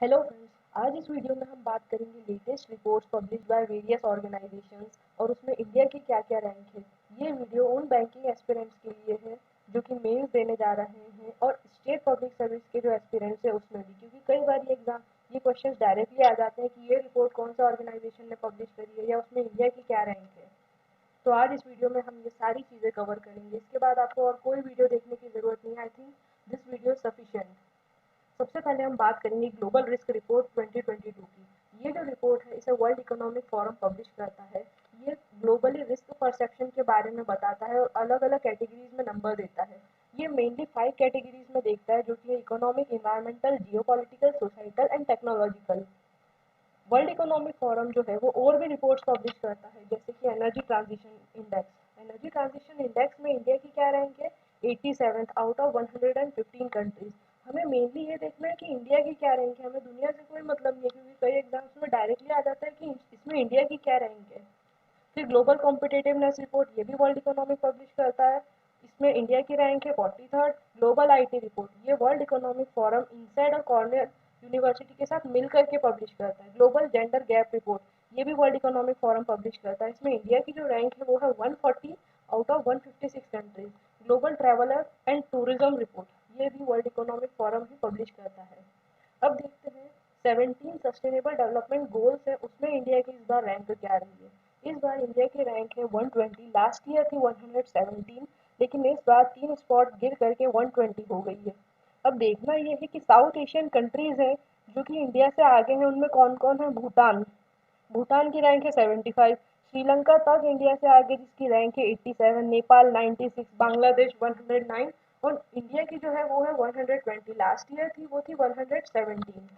Hello friends, आज इस video में हम बात करेंगे latest reports publish by various organisations और उसमें इंडिया की क्या-क्या रैंक है। ये वीडियो उन बैंकिंग एस्पिरेंट्स के लिए है जो कि मेंस देने जा रहे हैं और स्टेट पब्लिक सर्विस के जो एस्पिरेंट्स हैं उसमें भी, क्योंकि कई बार ये क्वेश्चंस डायरेक्टली आ जाते हैं कि ये रिपोर्ट कौन सा ऑर्गेनाइजेशन ने पब्लिश करी है या उसमें इंडिया की क्या रैंक है। तो आज इस वीडियो में हम ये सारी चीज़ें कवर करेंगे। इसके बाद आपको और कोई वीडियो देखने की ज़रूरत नहीं है। I think this video is sufficient. सबसे पहले हम बात करेंगे ग्लोबल रिस्क रिपोर्ट 2022 की। ये जो रिपोर्ट है इसे वर्ल्ड इकोनॉमिक फोरम पब्लिश करता है। ये ग्लोबली रिस्क परसेप्शन के बारे में बताता है और अलग अलग कैटेगरीज में नंबर देता है। ये मेनली 5 कैटेगरीज में देखता है, जो कि है economic, environmental, geopolitical, societal and technological. World economic forum जो है वो और भी रिपोर्ट्स पब्लिश करता है, जैसे कि energy transition index. Energy transition index में इंडिया की क्या रैंक है? 87th out of 115 countries. हमें मेनली ये देखना है कि इंडिया की क्या रैंक है, हमें दुनिया से कोई मतलब नहीं है, क्योंकि कई एग्जाम्स में डायरेक्टली आ जाता है कि इसमें इंडिया की क्या रैंक है। फिर ग्लोबल कॉम्पिटिटिवनेस रिपोर्ट, ये भी वर्ल्ड इकोनॉमिक पब्लिश करता है। इसमें इंडिया की रैंक है 43rd। ग्लोबल आईटी रिपोर्ट, ये वर्ल्ड इकोनॉमिक फोरम इनसाइड और कॉर्नर यूनिवर्सिटी के साथ मिल करके पब्लिश करता है। ग्लोबल जेंडर गैप रिपोर्ट, ये भी वर्ल्ड इकोनॉमिक फोरम पब्लिश करता है। इसमें इंडिया की जो रैंक है वो है 140 out of 156 countries. Global traveller and tourism report, ये भी वर्ल्ड इकोनॉमिक फोरम ही पब्लिश करता है। अब देखते हैं 17 सस्टेनेबल डेवलपमेंट गोल्स है, उसमें इंडिया की इस बार रैंक क्या रही है। इस बार इंडिया की रैंक है 120। लास्ट ईयर थी 117, लेकिन इस बार 3 स्पॉट गिर करके 120 हो गई है। अब देखना ये है कि साउथ एशियन कंट्रीज हैं जो कि इंडिया से आगे हैं, उनमें कौन कौन है। भूटान, भूटान की रैंक है 75। श्रीलंका तक इंडिया से आगे जिसकी रैंक है 87। नेपाल 96। बांग्लादेश 109 और इंडिया की जो है वो है 120। लास्ट ईयर थी वो थी 117।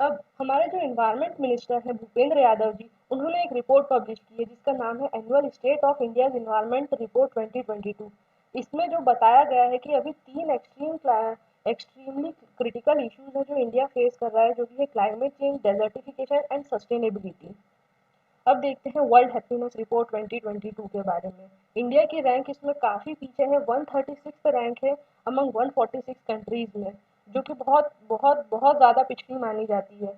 अब हमारे जो एनवायरमेंट मिनिस्टर हैं भूपेंद्र यादव जी, उन्होंने एक रिपोर्ट पब्लिश की है जिसका नाम है annual state of India's environment report 2022। इसमें जो बताया गया है कि अभी 3 एक्सट्रीमली क्रिटिकल इश्यूज हैं जो इंडिया फेस कर रहा है, जो कि है climate change, desertification and sustainability. अब देखते हैं वर्ल्ड हैप्पीनेस रिपोर्ट 2022 के बारे में। इंडिया की रैंक इसमें काफ़ी पीछे है, 136 रैंक है अमंग 146 कंट्रीज में, जो कि बहुत बहुत बहुत ज़्यादा पिछड़ी मानी जाती है।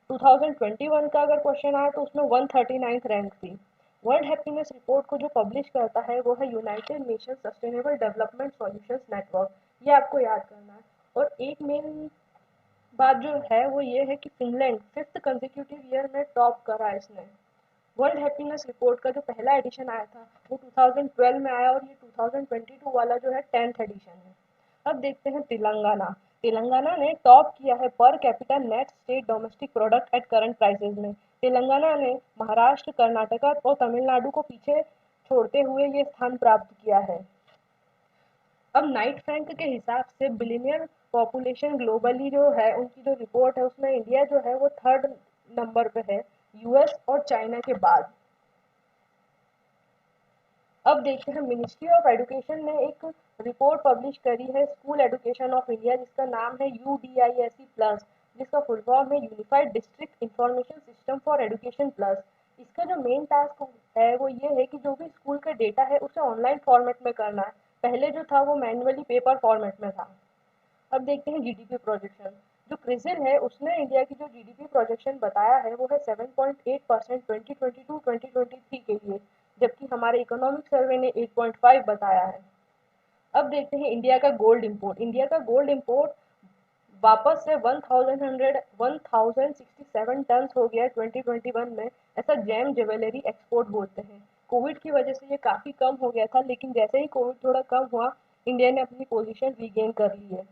2021 का अगर क्वेश्चन आए तो उसमें 139th रैंक थी। वर्ल्ड हैप्पीनेस रिपोर्ट को जो पब्लिश करता है वो है United nation sustainable development solutions network. ये आपको याद करना है। और एक मेन बात जो है वो ये है कि फिनलैंड 5th कंसेक्यूटिव ईयर में टॉप करा इसने। वर्ल्ड हैप्पीनेस रिपोर्ट का जो पहला एडिशन आया था वो 2012 में आया और ये 2022 वाला जो है 10th एडिशन है। अब देखते हैं तेलंगाना। तेलंगाना ने टॉप किया है per capita net state domestic product at current prices में। तेलंगाना ने महाराष्ट्र, कर्नाटका और तमिलनाडु को पीछे छोड़ते हुए ये स्थान प्राप्त किया है। अब नाइट फ्रैंक के हिसाब से बिलियनियर पॉपुलेशन ग्लोबली जो है उनकी जो रिपोर्ट है उसमें इंडिया जो है वो 3rd नंबर पे है, यूएस और चाइना के बाद। अब देखते हैं मिनिस्ट्री ऑफ एजुकेशन ने एक रिपोर्ट पब्लिश करी है स्कूल एजुकेशन ऑफ इंडिया, जिसका नाम है यूडीआईएसई प्लस, जिसका फुल फॉर्म है unified district information system for education plus. इसका जो मेन टास्क है वो ये है कि जो भी स्कूल का डेटा है उसे ऑनलाइन फॉर्मेट में करना है। पहले जो था वो मैनुअली पेपर फॉर्मेट में था। अब देखते हैं जीडीपी प्रोजेक्शन। जो क्रिसिल है उसने इंडिया की जो जीडीपी प्रोजेक्शन बताया है वो है 7.8% 2022-2023 के लिए, जबकि हमारे इकोनॉमिक सर्वे ने 8.5 बताया है। अब देखते हैं इंडिया का गोल्ड इंपोर्ट। इंडिया का गोल्ड इंपोर्ट वापस से 1067 टन हो गया 2021 में। ऐसा जेम ज्वेलरी एक्सपोर्ट बोलते हैं। कोविड की वजह से ये काफ़ी कम हो गया था, लेकिन जैसे ही कोविड थोड़ा कम हुआ इंडिया ने अपनी पोजीशन रीगेन कर ली है।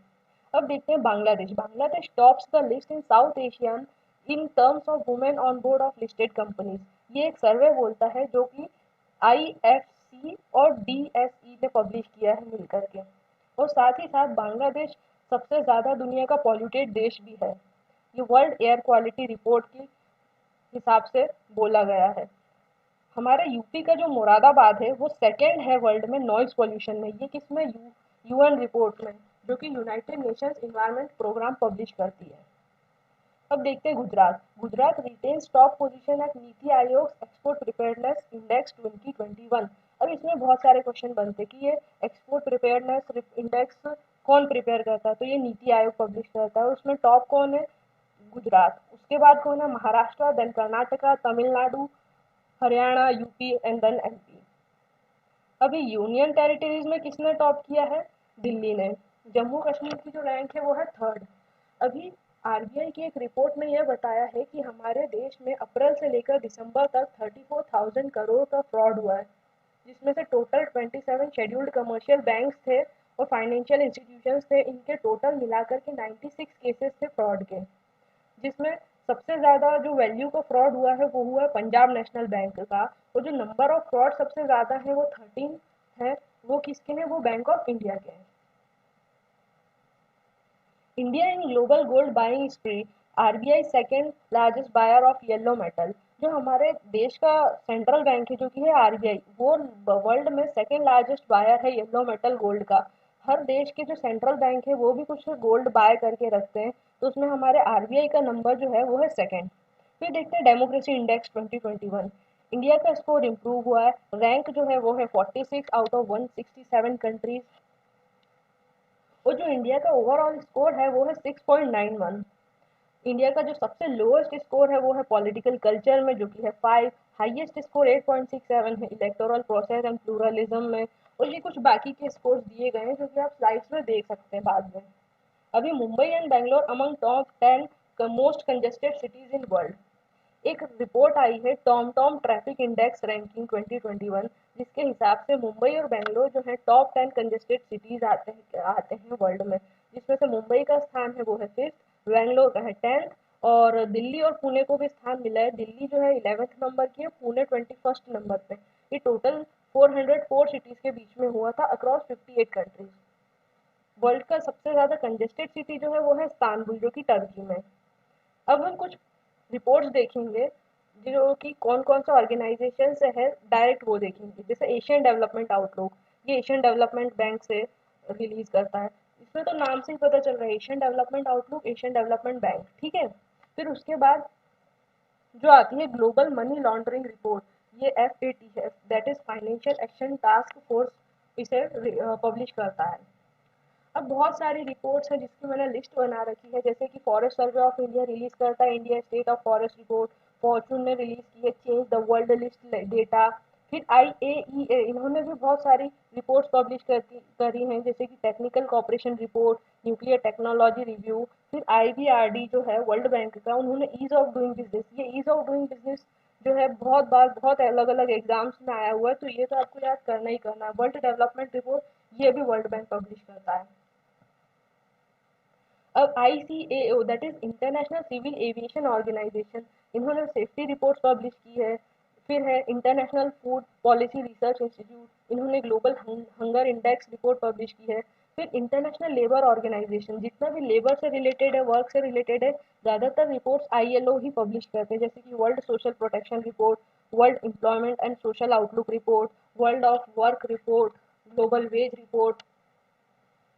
अब देखते हैं Bangladesh. Bangladesh tops the list in south Asian in terms of women on board of listed companies. ये एक सर्वे बोलता है जो कि आईएफसी और डीएसई ने पब्लिश किया है मिलकर के। और साथ ही साथ बांग्लादेश सबसे ज़्यादा दुनिया का पॉल्यूटेड देश भी है। ये वर्ल्ड एयर क्वालिटी रिपोर्ट के हिसाब से बोला गया है। हमारे यूपी का जो मुरादाबाद है वो सेकंड है वर्ल्ड में नॉइज पोल्यूशन में। ये किसमें? यूएन रिपोर्ट में, जो कि united nations environment programme publish करती है। अब देखते हैं Gujarat. Gujarat retains top position at NITI Aayog export preparedness index 2021। अब इसमें बहुत सारे क्वेश्चन बनते कि ये एक्सपोर्ट प्रिपेयर्डनेस इंडेक्स कौन प्रिपेयर करता है? तो ये नीति आयोग पब्लिश करता है। उसमें टॉप कौन है? गुजरात। उसके बाद कौन है? Maharashtra, then Karnataka, Tamil Nadu, Haryana, UP and then MP. अभी यूनियन टेरिटरीज में किसने टॉप किया है? दिल्ली ने। जम्मू कश्मीर की जो रैंक है वो है थर्ड। अभी आरबीआई की एक रिपोर्ट में यह बताया है कि हमारे देश में अप्रैल से लेकर दिसंबर तक 34,000 करोड़ का फ्रॉड हुआ है, जिसमें से टोटल 27 शेड्यूल्ड कमर्शियल बैंक्स थे और फाइनेंशियल इंस्टीट्यूशंस थे। इनके टोटल मिलाकर के 96 केसेस थे फ्रॉड के, जिसमें सबसे ज़्यादा जो वैल्यू का फ्रॉड हुआ है वो हुआ है पंजाब नेशनल बैंक का। और जो नंबर ऑफ फ्रॉड सबसे ज़्यादा है वो 13 है। वो किसके हैं? वो बैंक ऑफ इंडिया के हैं। India in global gold buying spree, RBI second largest buyer of yellow metal. जो हमारे देश का सेंट्रल बैंक है जो कि है आरबीआई, वो वर्ल्ड में सेकेंड लार्जेस्ट बायर है येलो मेटल गोल्ड का। हर देश के जो सेंट्रल बैंक है वो भी कुछ गोल्ड बाय करके रखते हैं, तो उसमें हमारे आरबीआई का नंबर जो है वो है सेकेंड। फिर देखते हैं डेमोक्रेसी इंडेक्स 2021। इंडिया का स्कोर इम्प्रूव हुआ है। रैंक जो है वो है 46 आउट ऑफ 167 कंट्रीज। और जो इंडिया का ओवरऑल स्कोर है वो है 6.91। इंडिया का जो सबसे लोएस्ट स्कोर है वो है पॉलिटिकल कल्चर में, जो कि है 5। हाईएस्ट स्कोर 8.67 है इलेक्टोरल प्रोसेस एंड प्लूरलिज्म में। और ये कुछ बाकी के स्कोर्स दिए गए हैं जो कि आप स्लाइड्स में देख सकते हैं बाद में। अभी Mumbai and Bangalore among top 10 most congested cities in world. एक रिपोर्ट आई है Tom Tom traffic index ranking 2021, जिसके हिसाब से मुंबई और बेंगलोर जो है टॉप 10 कंजेस्टेड सिटीज आते हैं वर्ल्ड में, जिसमें से मुंबई का स्थान है वो है 5th, बेंगलोर का है 10th, और दिल्ली और पुणे को भी स्थान मिला है। दिल्ली जो है 11th नंबर की है, पुणे 21st नंबर पे। ये टोटल 404 सिटीज के बीच में हुआ था अक्रॉस 58 कंट्रीज। वर्ल्ड का सबसे ज्यादा कंजेस्टेड सिटी जो है वो है इस्तांबुल, जो कि टर्की में। अब हम कुछ रिपोर्ट्स देखेंगे जो कि कौन कौन सा ऑर्गेनाइजेशन से है, डायरेक्ट वो देखेंगे। जैसे एशियन डेवलपमेंट आउटलुक, ये एशियन डेवलपमेंट बैंक से रिलीज करता है। इसमें तो नाम से ही पता चल रहा है, Asian development outlook, Asian development bank, ठीक है। फिर उसके बाद जो आती है ग्लोबल मनी लॉन्ड्रिंग रिपोर्ट, ये FATF that is financial action task force इसे पब्लिश करता है। अब बहुत सारी रिपोर्ट्स हैं जिसकी मैंने लिस्ट बना रखी है, जैसे कि forest survey of India release करता है India state of forest report. Fortune ने रिलीज की है change the world list data. फिर IAEA, इन्होंने भी बहुत सारी रिपोर्ट्स पब्लिश करी हैं, जैसे कि technical corporation report, nuclear technology review. फिर IBRD जो है वर्ल्ड बैंक का, उन्होंने ईज ऑफ डूइंग बिजनेस, ये ईज ऑफ डूइंग बिजनेस जो है बहुत बार बहुत अलग अलग एग्जाम्स में आया हुआ है, तो ये तो आपको याद करना ही करना है। वर्ल्ड डेवलपमेंट रिपोर्ट ये भी वर्ल्ड बैंक पब्लिश करता है। अब ICAO that is international civil aviation organisation, इन्होंने सेफ्टी रिपोर्ट्स पब्लिश की है। फिर है international food policy research institute, इन्होंने global hunger index report publish की है। फिर इंटरनेशनल लेबर ऑर्गेनाइजेशन, जितना भी लेबर से रिलेटेड है, वर्क से रिलेटेड है, ज़्यादातर रिपोर्ट्स ILO ही पब्लिश करते हैं, जैसे कि world social protection report, world employment and social outlook report, world of work report, global wage report,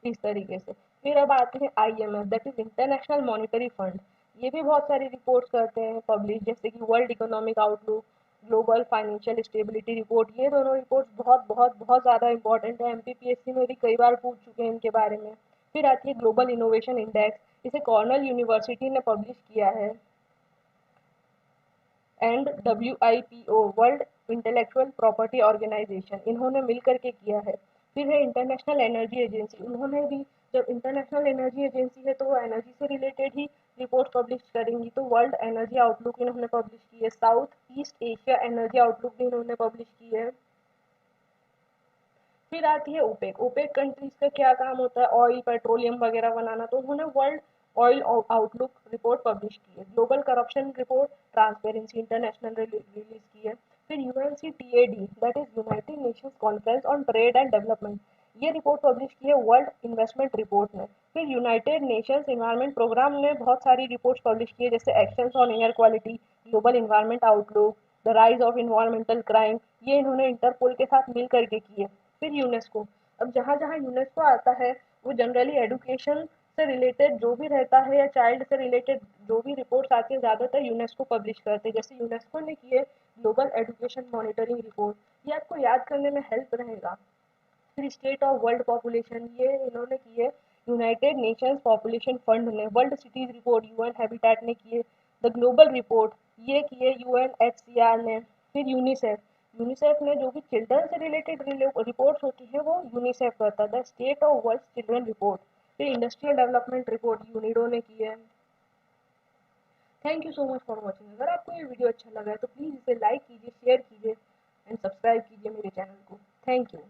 इस तरीके से। फिर अब आते हैं IMF that is international monetary fund, ये भी बहुत सारी रिपोर्ट्स करते हैं पब्लिश, जैसे कि world economic outlook, global financial stability report. ये दोनों रिपोर्ट्स बहुत बहुत बहुत ज़्यादा इंपॉर्टेंट है, MPPSC में भी कई बार पूछ चुके हैं इनके बारे में। फिर आती है ग्लोबल इनोवेशन इंडेक्स, इसे कॉर्नल यूनिवर्सिटी ने पब्लिश किया है। And WIPO world intellectual property organisation, इन्होंने मिल करके किया है। फिर है इंटरनेशनल एनर्जी एजेंसी, उन्होंने भी, जब इंटरनेशनल एनर्जी एजेंसी है तो वो एनर्जी से रिलेटेड ही रिपोर्ट पब्लिश करेंगी, तो वर्ल्ड एनर्जी आउटलुक इन्होंने पब्लिश की है। South east Asia energy outlook भी इन्होंने पब्लिश की है। फिर आती है ओपेक। ओपेक कंट्रीज का क्या काम होता है? ऑयल पेट्रोलियम वगैरह बनाना, तो उन्होंने world oil outlook report publish की है। Global corruption report transparency international release की है। फिर UNCTAD that is United Nations conference on trade and development, ये रिपोर्ट पब्लिश की है वर्ल्ड इन्वेस्टमेंट रिपोर्ट ने। फिर यूनाइटेड नेशंस इन्वायरमेंट प्रोग्राम ने बहुत सारी रिपोर्ट्स पब्लिश की है, जैसे actions on air quality, global environment outlook, the rise of environmental crime, ये इन्होंने इंटरपोल के साथ मिल करके की है। फिर यूनेस्को, अब जहाँ जहाँ यूनेस्को आता है वो जनरली एडुकेशन से रिलेटेड जो भी रहता है या चाइल्ड से रिलेटेड जो भी रिपोर्ट्स आती है ज़्यादातर यूनेस्को पब्लिश करते हैं। जैसे यूनेस्को ने की है ग्लोबल एजुकेशन मॉनिटरिंग रिपोर्ट, ये आपको याद करने में हेल्प रहेगा। फिर स्टेट ऑफ वर्ल्ड पॉपुलेशन, ये इन्होंने की है यूनाइटेड नेशंस पॉपुलेशन फंड ने, world cities report UN habitat ने किए, द ग्लोबल रिपोर्ट ये किए यूएनएचसीआर ने, फिर यूनिसेफ यूनिसेफ ने जो भी चिल्ड्रन से रिलेटेड रिपोर्ट्स होती है वो यूनिसेफ करता है, the state of world children report, फिर इंडस्ट्रियल डेवलपमेंट रिपोर्ट यूनिडो ने की है। Thank you so much for watching. अगर आपको ये वीडियो अच्छा लगा है तो प्लीज़ इसे लाइक कीजिए, शेयर कीजिए एंड सब्सक्राइब कीजिए मेरे चैनल को। Thank you.